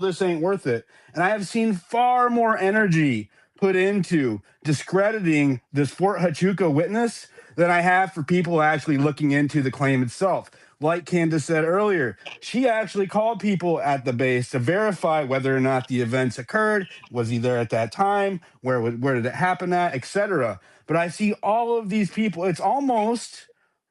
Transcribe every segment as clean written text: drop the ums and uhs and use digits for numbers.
this ain't worth it. And I have seen far more energy put into discrediting this Fort Huachuca witness than I have for people actually looking into the claim itself. Like Candace said earlier, she actually called people at the base to verify whether or not the events occurred. Was he there at that time? Where did it happen at, etc. But I see all of these people. It's almost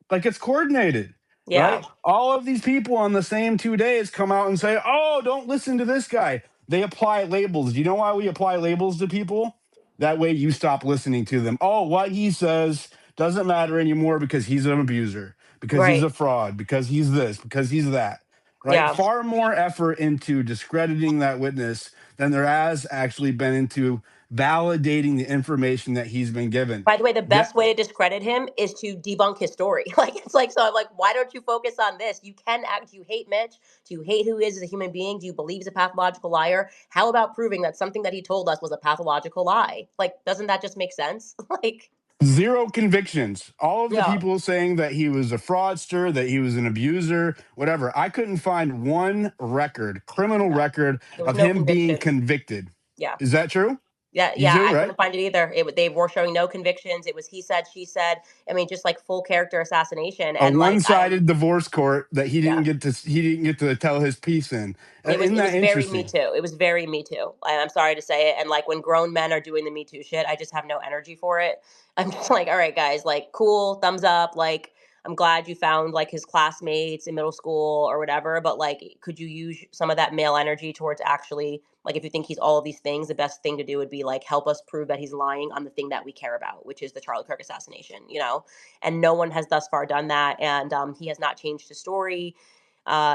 like it's coordinated, Yeah. right? All of these people on the same 2 days come out and say, "Oh, don't listen to this guy." They apply labels. Do you know why we apply labels to people? That way you stop listening to them. Oh, what he says doesn't matter anymore because he's an abuser, because he's Right. a fraud, because he's this, because he's that. Right? Yeah. Far more effort into discrediting that witness than there has actually been into validating the information that he's been given. By the way, the That best way to discredit him is to debunk his story. Like, it's like, so I'm like, why don't you focus on this? You can act. Do you hate Mitch? Do you hate who he is as a human being? Do you believe he's a pathological liar? How about proving that something that he told us was a pathological lie? Like, doesn't that just make sense? Like, zero convictions. All of the yeah, people saying that he was a fraudster, that he was an abuser, whatever. I couldn't find one record, criminal record there was of no him being convictions. convicted. Yeah. Is that true? Yeah, You yeah, too, I right? couldn't find it either. They were showing no convictions. It was he said, she said. I mean, just like full character assassination. A And like, one-sided divorce court that yeah, he didn't get to tell his piece in. Isn't it that was very Me interesting? Too. It was very Me Too. And I'm sorry to say it. And like when grown men are doing the Me Too shit, I just have no energy for it. I'm just like, all right, guys, like, cool, thumbs up. Like, I'm glad you found like his classmates in middle school or whatever. But like, could you use some of that male energy towards actually, like, if you think he's all of these things, the best thing to do would be like help us prove that he's lying on the thing that we care about, which is the Charlie Kirk assassination, you know? And no one has thus far done that. And he has not changed his story.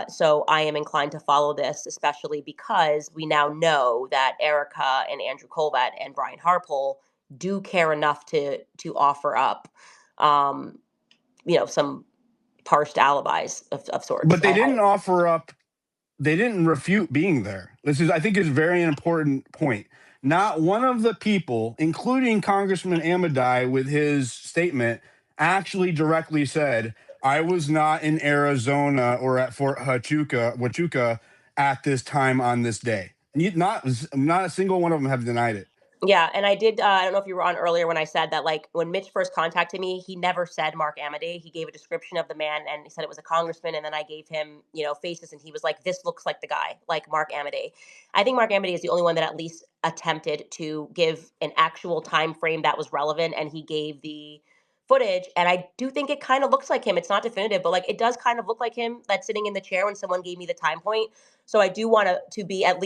So I am inclined to follow this, especially because we now know that Erica and Andrew Colvett and Brian Harpole do care enough to offer up, um, some parsed alibis of sorts. But they didn't offer up, they didn't refute being there. This is, I think, is a very important point. Not one of the people, including Congressman Amidei, with his statement, actually directly said, "I was not in Arizona or at Fort Huachuca at this time on this day." Not a single one of them have denied it. Yeah, and I did. I don't know if you were on earlier when I said that, like, when Mitch first contacted me, he never said Mark Amadei. He gave a description of the man, and he said it was a congressman. And then I gave him, faces, and he was like, "This looks like the guy, like Mark Amadei." I think Mark Amadei is the only one that at least attempted to give an actual time frame that was relevant, and he gave the footage. And I do think it kind of looks like him. It's not definitive, but like it does kind of look like him. That's sitting in the chair when someone gave me the time point. So I do want to be at least